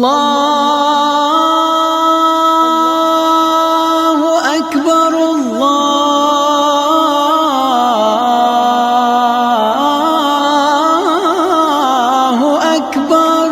الله أكبر الله أكبر.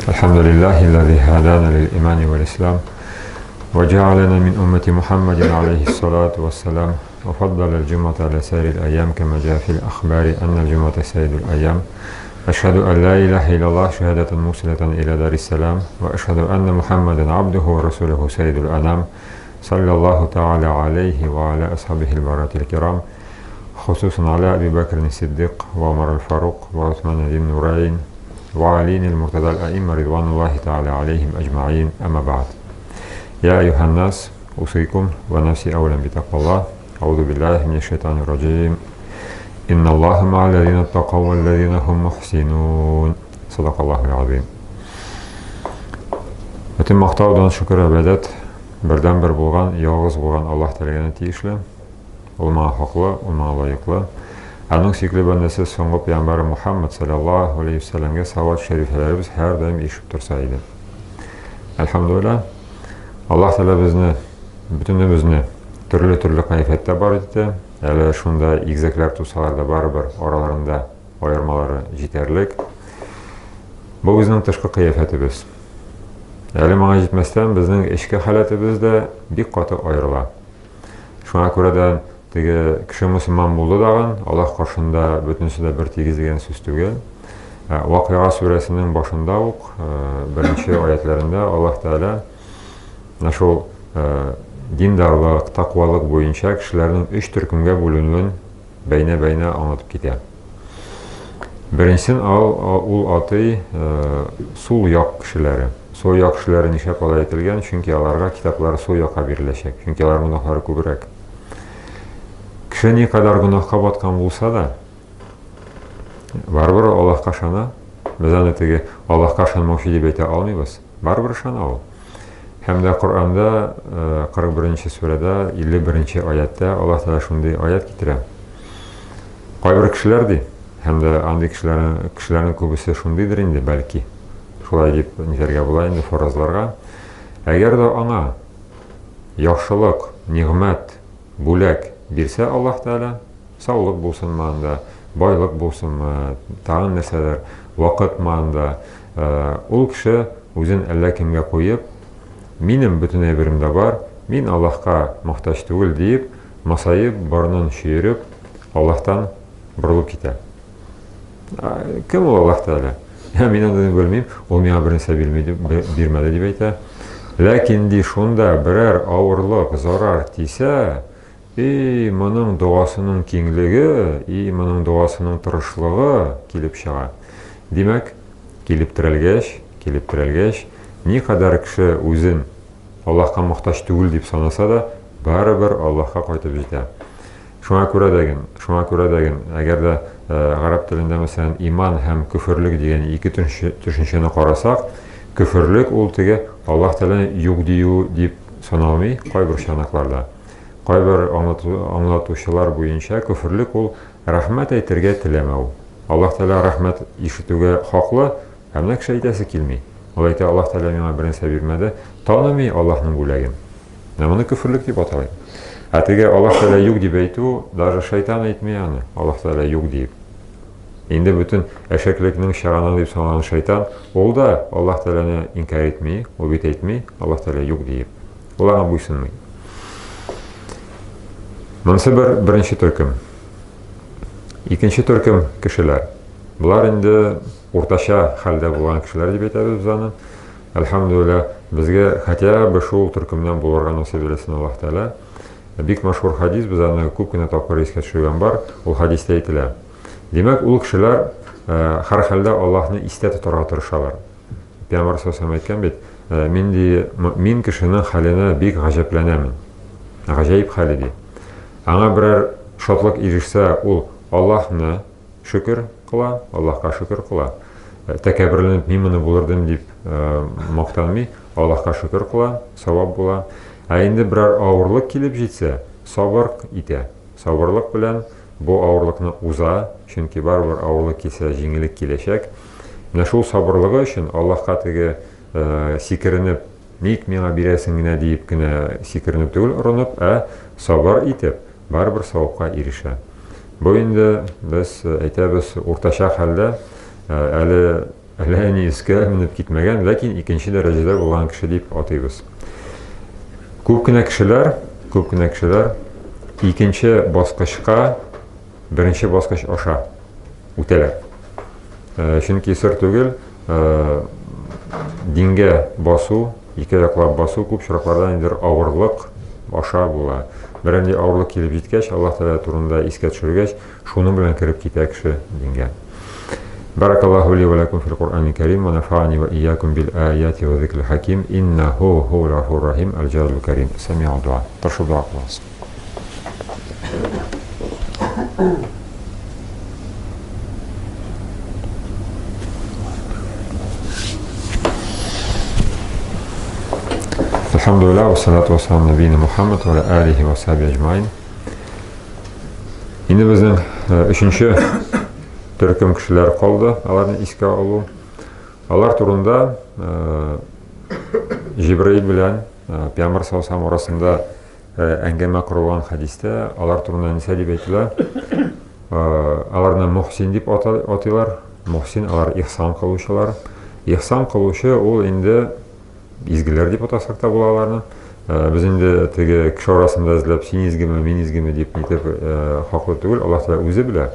الحمد لله الذي هدانا للإيمان والإسلام وجعلنا من أمة محمد عليه الصلاة والسلام وفضل الجمعة على سائر الأيام كما جاء في الأخبار أن الجمعة سيد الأيام. أشهد أن لا إله إلا الله شهادة موصلة إلى دار السلام وأشهد أن محمدا عبده ورسوله سيد الأنام صلى الله تعالى عليه وعلى أصحابه البررة الكرام خصوصا على أبي بكر الصديق وعمر الفاروق وعثمان ذي النورين وعلي المرتضى الأئمة رضوان الله تعالى عليهم أجمعين. أما بعد، يا أيها الناس أوصيكم ونفسي أولا بتقوى الله. أعوذ بالله من الشيطان الرجيم. إن الله مع الذين اتقوا والذين هم محسنون. صدق الله العظيم. Bütün maqtaudan şükür əbədat birdən bir bolğan, yalğız bolğan Allah Təala'ya tiyişli. Ol mağa haqlı, ol mağa layiqli. Onun sikli bəndəsi soňgy Peyğəmbər Muhammed sallallahu aleyhi ve sellem'e salat şeriflerimiz her daim eşip tursaydı. Elhamdülillah. Allah Teala bizni, bütünümüzni türlü kayfiyette bar etdi. Hele şunda igzekler tutsalar da baribir aralarında ayırmaları yeterlik. Bu bizning tışkı kıyafetimiz. Hele mağa jetmesden bizning eşki halatimiz de bir katı ayrıla. Şuna göre de kişi Müslüman buldu dağın, Allah karşında bütünsü de bir tegizlegen söz tügel. Vakıya suresinin başında birinci ayetlerinde Allah Teala şu dindarlık, takvalık boyunca kişilerin üç türkümge bölünülen beyne anlatıp gidiyor. Birincisi ul atı sul yak kişileri. Sol yak kişileri nişe kolay etilgen çünkü alarga kitapları sol yaka birleşek. Çünkü alar günahları kübürek. Kişi ne kadar günahka batkan bulsa da baribir Allah kaşana biz anetigi Allah kaşanmavşi deb ayta almayız. Baribir şana ol. Hem de Kur'an'da 41. surede 51. ayette Allah Teala şunday ayet getire. Qaybir kişilerdi. Hem de andi kişilerin köbüsü şundaydır indi belki. Şulay dep niterge bola indi farazlarga. Eğer de ana yaxşılık, nimet, bulak birse Allah Teala sağlık bulsun manda, baylık bulsun tağın neseler, vakit manda ol kişi özün elle kimge koyup benim bütün evrimde var, min Allah'a muhtaç değil deyip masayı barının şiirip Allah'tan bırılıp gider. Kim o Allah Teala? Ya men adını bilmeyim, ol mena bir narsa bilmedi deb ayta. Lakin di şunda birer ağırlık, zarar tiyse, Mənin duasının kengligi, mənin duasının tırışlığı kelip çığa. Demek, kelip tirelgeç, ne kadar kişi özün Allah'a muhtaç değil deyip sanasa da, baribir Allah'a qaytib jete. Şuna göre degin, eğer de Arap tilinde mesela iman hem küfürlük degen iki düşünceni qarasak, küfürlük ol tege Allah Teala yok diyor deyip sanalmay, qaybir şanaklarda. Qaybir anlatuşlar boyunca küfürlük ol rahmet aytırga tilemeu. Allah Teala rahmet işitüge haqlı, hem de kişi aytası kelmey. Ol ayta Allah Teala mena bir narsa bermedi, tanımay Allah'ın bulagin. Bunu küfürlük deb atalayım. Atege Allah Teala yok deb aytu, даже şeytan aytmay yani Allah Teala yok deyip. Endi bütün eşeklikning şarana deb sanalan şeytan, ol da Allah Teala'ni inkar etmey, o bet aytmay, Allah Teala yok deyip. Ularga buysunmay. Bunisi birinci türküm. İkinci türküm kişiler. Bular endi ortaşa halda bolan kişiler deb aytamiz biz ani. Elhamdülillah bizge hatya bir şol türkümden bularga nasip eylesin Allah Teala. Bik maşhur hadis biz ani ko'p kina topqir esga tushirgan bar. Ul hadisda aytilar. Demek ul kişiler har halda Allah'ni isте tutarga tirishadilar. Peygamber sallallahu aytgan bet, men kişinin haline bek g'ajablanaman. G'ajayib hali deydi. Аңа бірер шотлық ерішсе, ол Allah'ны şükür kıla, Allah'a şükür kıla. Tekebirlenip mimini bulurdum deyip maqtanmay, Allah'a şükür kıla, savab buла. Endi birer ağırlık kelip jetse, sabır ite. Sabırlık bilen бұл ауырлықны уза, чөнки барбір ауырлық келсе жеңілік келешек. Менә шул сабырлыгы өчен Аллаһка теге сикеренеп, ник миңа бирәсең генә дип кенә сикеренеп түгел урынып, сабыр итеп, барбір савапка ирешә. Бу инде без әйтәбез уртача хәлдә әле ни искә менеп китмәгән, ләкин икенче дәрәҗәдә булган кеше дип атыйбыз. Күп кенә кешеләр икенче баскычка беренче баскыч аша үтәләр. Чөнки сер түгел, дингә басу, ике яклап басу күп чиракларда инде авырлык аша була. Беренче авырлык килеп җиткәч, Аллаһ Тәгалә турында искә төшергәч, шуның белән кирип китә кеше дингә. Баракаллаху ли ва лакум фил Кур'анил Карим ва нафa'ани ва iyyakum bil ayati ва zikril hakim innahu huwal ghafurur rahim al jalil karim. Сami'у дуа. Прошу дуа вас. Alhamdulillah, wassalatu wassalamu ala nabiyina Muhammad wa ala alihi wa sahbihi ajma'in. Инде безнең өченче төркем кешеләр калды, аларны искә алу. Алар турында Җибраил белән Пәйгамбер саллаллаху алейһи арасында әңгәмә корылган хадистә алар турында нисә дип әйтелә? Аларны мухсин дип атыйлар. Мухсин алар ихсан кылучылар. Ихсан кылучы ул инде изгеләр дип атасак та була аларны. Без инде теге кеше арасында эзләп син изгеме, мин изгеме дип әйтеп хаклы түгел, Аллаһ Тәгалә үзе белә.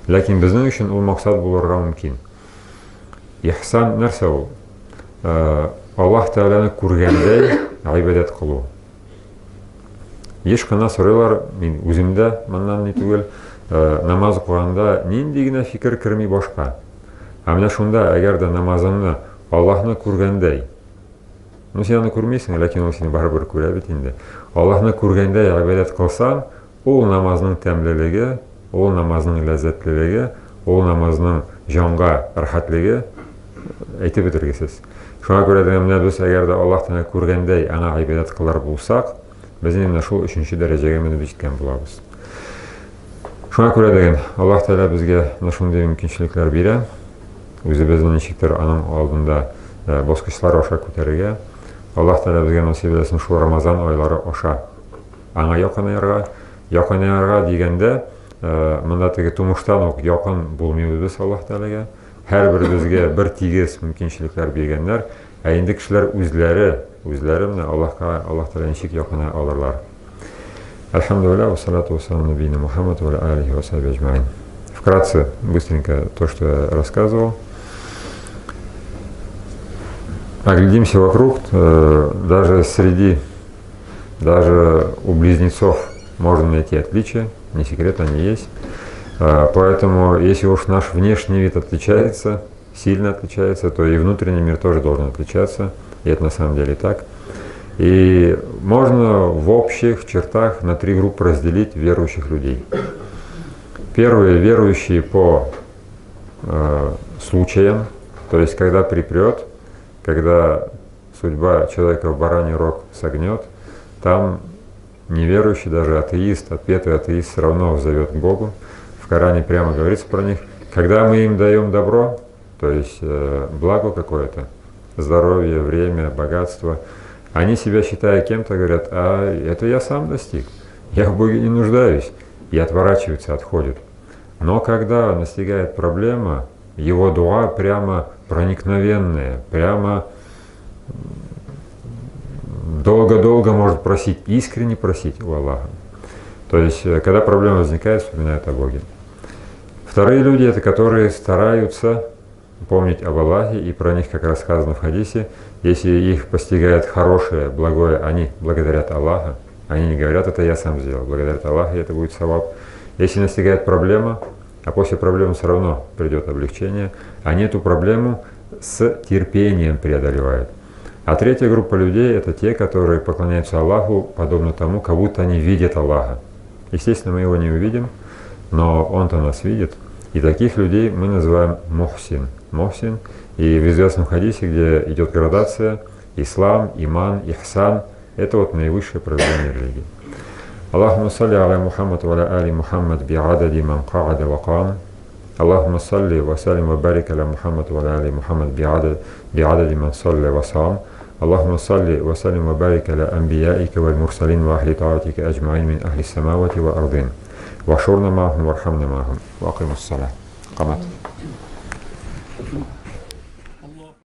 Ләкин безнең өчен ул максат булырга мөмкин. Ихсан нәрсә ул? Аллаһ Тәгаләне күргәндәй гыйбадәт кылу. Еш кына сорыйлар, мин үземдә моннан ни түгел, намаз укыганда нинди генә фикер керми башка. Менә шунда әгәр дә намазыңны Аллаһны күргәндәй, сен аны күрмәйсең, ләкин ул сине барыбер күрә бит инде. Аллаһны күргәндәй гыйбадәт кылсаң, ул намазның тәмлелеге, ул намазның ләззәтлелеге, ул намазның җанга рәхәтлеге әйтеп бетергесез. Шуңа күрә дә менә без әгәр дә Аллаһны күргәндәй аңа гыйбадәт кылар булсак, без инде шул 3нче дәрәҗәгә менеп җиткән булабыз. Шуңа күрә дә Аллаһ Тәгалә безгә шундый мөмкинчелекләр бирә. Үзебезне ничектер аның алдында баскычлар аша күтәрергә. Аллаһ Тәгалә безгә насыйп итсен шул Рамазан айлары аша аңа якынайырга дигәндә, монда теге тумыштан ук якын булмыйбыз без Аллаһ Тәгаләгә. Һәрбер безгә бер тигез мөмкинчелекләр биргәннәр, инде кешеләр үзләре менә Аллаһ Тәгалә ничек якына алырлар. Альхамдулиллах, вассалату вассаламу набийина Мухаммад ва аля алихи ва сахбихи аджмаин. Вкратце, быстренько то, что я рассказывал. Оглядимся вокруг, даже у близнецов можно найти отличия, не секрет, они есть. Поэтому, если уж наш внешний вид отличается, сильно отличается, то и внутренний мир тоже должен отличаться, и это на самом деле так. И можно в общих чертах на 3 группы разделить верующих людей. Первые верующие по случаям, то есть когда припрет, когда судьба человека в бараний рог согнет, там неверующий, даже атеист, отпетый атеист все равно взовет к Богу. В Коране прямо говорится про них. Когда мы им даем добро, то есть благо какое-то, здоровье, время, богатство, они себя считая кем-то говорят: а это я сам достиг, я в Боге не нуждаюсь, и отворачиваются, отходят. Но когда настигает проблема, его дуа прямо проникновенная, прямо долго-долго может просить, искренне просить у Аллаха. То есть, когда проблема возникает, вспоминают о Боге. Вторые люди, это которые стараются помнить об Аллахе, и про них как раз сказано в хадисе: если их постигает хорошее, благое, они благодарят Аллаха, они не говорят: это я сам сделал, благодарят Аллаха, и это будет саваб. Если настигает проблема, а после проблемы все равно придет облегчение, они эту проблему с терпением преодолевают. А третья группа людей — это те, которые поклоняются Аллаху, подобно тому, как будто они видят Аллаха. Естественно, мы его не увидим, но Он-то нас видит. И таких людей мы называем мухсин. Мухсин. И в известном хадисе, где идет градация, ислам, иман, ихсан — это вот наивысшее проявление религии. اللهم صل على محمد وعلى آل محمد بعدد من قعد وقام. اللهم صل وسلم وبارك على محمد وعلى آل محمد بعدد من صلى وصام. اللهم صل وسلم وبارك على أنبيائك والمرسلين وأهل طاعتك أجمعين من أهل السماوات والأرضين. واحشرنا معهم وارحمنا معهم وأقم الصلاة. قامت.